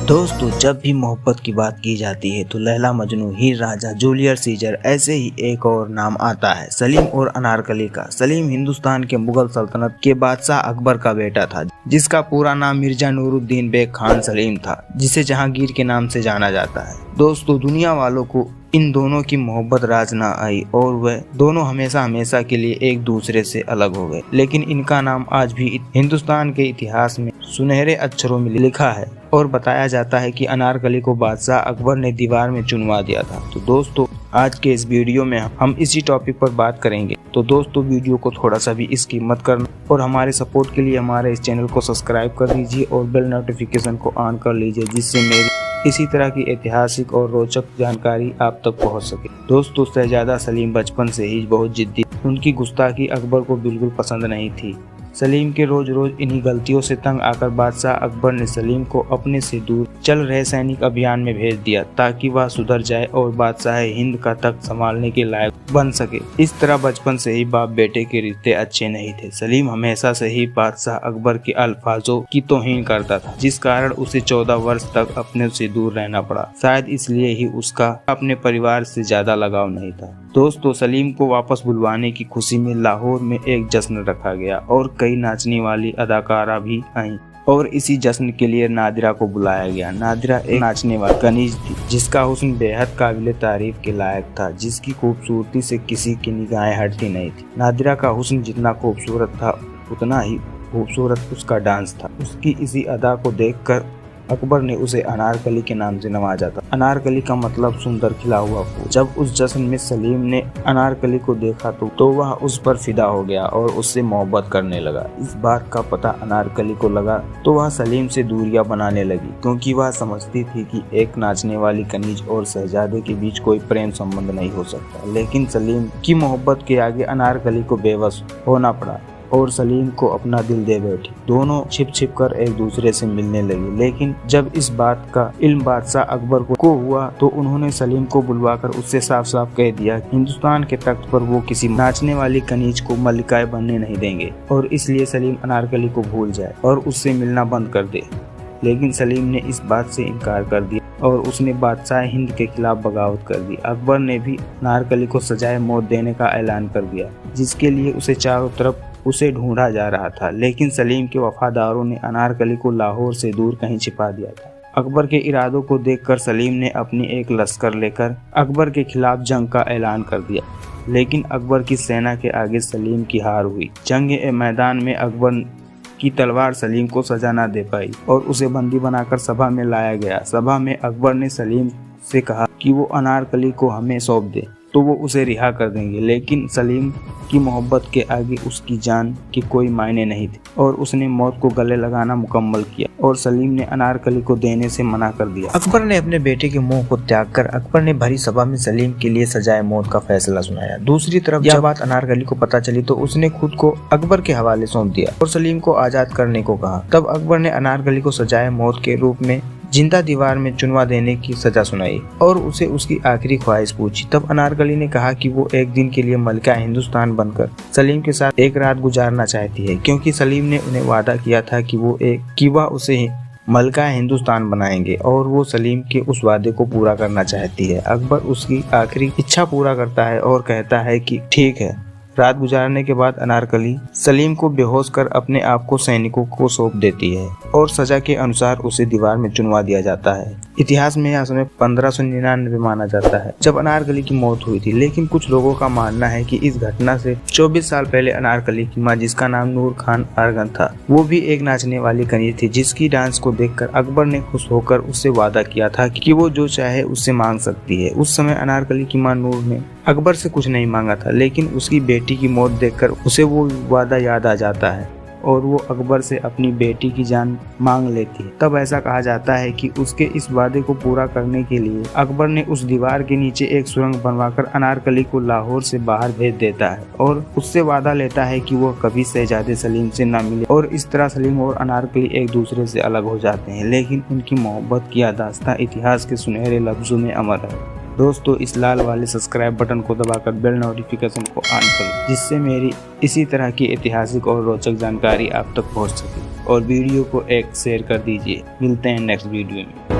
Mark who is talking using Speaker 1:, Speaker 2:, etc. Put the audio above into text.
Speaker 1: दोस्तों, जब भी मोहब्बत की बात की जाती है तो लैला मजनू, हीर रांझा, जूलियस सीजर, ऐसे ही एक और नाम आता है, सलीम और अनारकली का। सलीम हिंदुस्तान के मुगल सल्तनत के बादशाह अकबर का बेटा था, जिसका पूरा नाम मिर्जा नूरुद्दीन बेग खान सलीम था, जिसे जहांगीर के नाम से जाना जाता है। दोस्तों, दुनिया वालों को इन दोनों की मोहब्बत राज ना आई और वह दोनों हमेशा हमेशा के लिए एक दूसरे से अलग हो गए, लेकिन इनका नाम आज भी हिंदुस्तान के इतिहास में सुनहरे अक्षरों में लिखा है और बताया जाता है कि अनारकली को बादशाह अकबर ने दीवार में चुनवा दिया था। तो दोस्तों, आज के इस वीडियो में हम इसी टॉपिक पर बात करेंगे। तो दोस्तों, वीडियो को थोड़ा सा भी स्किप मत करना और हमारे सपोर्ट के लिए हमारे इस चैनल को सब्सक्राइब कर दीजिए और बेल नोटिफिकेशन को ऑन कर लीजिए, जिससे मेरी इसी तरह की ऐतिहासिक और रोचक जानकारी आप तक पहुंच सके। दोस्तों, शहजादा सलीम बचपन से ही बहुत जिद्दी, उनकी गुस्ताखी अकबर को बिल्कुल पसंद नहीं थी। सलीम के रोज रोज इन्हीं गलतियों से तंग आकर बादशाह अकबर ने सलीम को अपने से दूर चल रहे सैनिक अभियान में भेज दिया, ताकि वह सुधर जाए और बादशाह हिंद का तख्त संभालने के लायक बन सके। इस तरह बचपन से ही बाप बेटे के रिश्ते अच्छे नहीं थे। सलीम हमेशा से ही बादशाह अकबर के अल्फाजों की तौहीन करता था, जिस कारण उसे 14 वर्ष तक अपने से दूर रहना पड़ा। शायद इसलिए ही उसका अपने परिवार से ज्यादा लगाव नहीं था। दोस्तों, सलीम को वापस बुलवाने की खुशी में लाहौर में एक जश्न रखा गया और कई नाचने वाली अदाकारा भी आईं और इसी जश्न के लिए नादिरा को बुलाया गया। नादिरा एक नाचने वाली कनीज थी, जिसका हुस्न बेहद काबिले तारीफ के लायक था, जिसकी खूबसूरती से किसी की निगाहें हटती नहीं थी। नादिरा का हुस्न जितना खूबसूरत था, उतना ही खूबसूरत उसका डांस था। उसकी इसी अदा को देखकर अकबर ने उसे अनारकली के नाम से नवाजा था। अनारकली का मतलब सुंदर खिला हुआ फूल। जब उस जश्न में सलीम ने अनारकली को देखा तो वह उस पर फिदा हो गया और उससे मोहब्बत करने लगा। इस बात का पता अनारकली को लगा तो वह सलीम से दूरियां बनाने लगी, क्योंकि वह समझती थी कि एक नाचने वाली कनीज और शहजादे के बीच कोई प्रेम संबंध नहीं हो सकता। लेकिन सलीम की मोहब्बत के आगे अनारकली को बेबस होना पड़ा और सलीम को अपना दिल दे बैठी। दोनों छिप छिप कर एक दूसरे से मिलने लगे, लेकिन जब इस बात का इल्म बादशाह अकबर को हुआ तो उन्होंने सलीम को बुलवाकर उससे साफ साफ कह दिया कि हिंदुस्तान के तख्त पर वो किसी नाचने वाली कनीज को मल्लिकाए बनने नहीं देंगे और इसलिए सलीम अनारकली को भूल जाए और उससे मिलना बंद कर दे। लेकिन सलीम ने इस बात से इनकार कर दिया और उसने बादशाह हिंद के खिलाफ बगावत कर दी। अकबर ने भी अनारकली को सजाए मौत देने का ऐलान कर दिया, जिसके लिए उसे चारों तरफ उसे ढूंढा जा रहा था। लेकिन सलीम के वफादारों ने अनारकली को लाहौर से दूर कहीं छिपा दिया था। अकबर के इरादों को देखकर सलीम ने अपनी एक लश्कर लेकर अकबर के खिलाफ जंग का ऐलान कर दिया, लेकिन अकबर की सेना के आगे सलीम की हार हुई। जंग ए मैदान में अकबर की तलवार सलीम को सजा न दे पाई और उसे बंदी बनाकर सभा में लाया गया। सभा में अकबर ने सलीम से कहा कि वो अनारकली को हमें सौंप दे तो वो उसे रिहा कर देंगे, लेकिन सलीम की मोहब्बत के आगे उसकी जान की कोई मायने नहीं थी और उसने मौत को गले लगाना मुकम्मल किया और सलीम ने अनारकली को देने से मना कर दिया। अकबर ने अपने बेटे के मुंह को त्याग कर अकबर ने भरी सभा में सलीम के लिए सजाए मौत का फैसला सुनाया। दूसरी तरफ यह बात अनारकली को पता चली तो उसने खुद को अकबर के हवाले सौंप दिया और सलीम को आजाद करने को कहा। तब अकबर ने अनारकली को सजाए मौत के रूप में जिंदा दीवार में चुनवा देने की सजा सुनाई और उसे उसकी आखिरी ख्वाहिश पूछी। तब अनारकली ने कहा कि वो एक दिन के लिए मलिका हिंदुस्तान बनकर सलीम के साथ एक रात गुजारना चाहती है, क्योंकि सलीम ने उन्हें वादा किया था कि वह उसे मलिका हिंदुस्तान बनाएंगे और वो सलीम के उस वादे को पूरा करना चाहती है। अकबर उसकी आखिरी इच्छा पूरा करता है और कहता है कि ठीक है। रात गुजारने के बाद अनारकली सलीम को बेहोश कर अपने आप को सैनिकों को सौंप देती है और सजा के अनुसार उसे दीवार में चुनवा दिया जाता है। इतिहास में यह समय 1599 माना जाता है, जब अनारकली की मौत हुई थी। लेकिन कुछ लोगों का मानना है कि इस घटना से 24 साल पहले अनारकली की मां, जिसका नाम नूर खान आरगन था, वो भी एक नाचने वाली कनीज थी, जिसकी डांस को देखकर अकबर ने खुश होकर उससे वादा किया था कि वो जो चाहे उससे मांग सकती है। उस समय अनारकली की मां नूर ने अकबर से कुछ नहीं मांगा था, लेकिन उसकी बेटी की मौत देखकर उसे वो वादा याद आ जाता है और वो अकबर से अपनी बेटी की जान मांग लेती है। तब ऐसा कहा जाता है कि उसके इस वादे को पूरा करने के लिए अकबर ने उस दीवार के नीचे एक सुरंग बनवाकर अनारकली को लाहौर से बाहर भेज देता है और उससे वादा लेता है कि वह कभी शहजादे सलीम से न मिले। और इस तरह सलीम और अनारकली एक दूसरे से अलग हो जाते हैं, लेकिन उनकी मोहब्बत की दास्तां इतिहास के सुनहरे लफ्जों में अमर है। दोस्तों, इस लाल वाले सब्सक्राइब बटन को दबाकर बेल नोटिफिकेशन को ऑन करें, जिससे मेरी इसी तरह की ऐतिहासिक और रोचक जानकारी आप तक पहुंच सके। और वीडियो को एक शेयर कर दीजिए। मिलते हैं नेक्स्ट वीडियो में।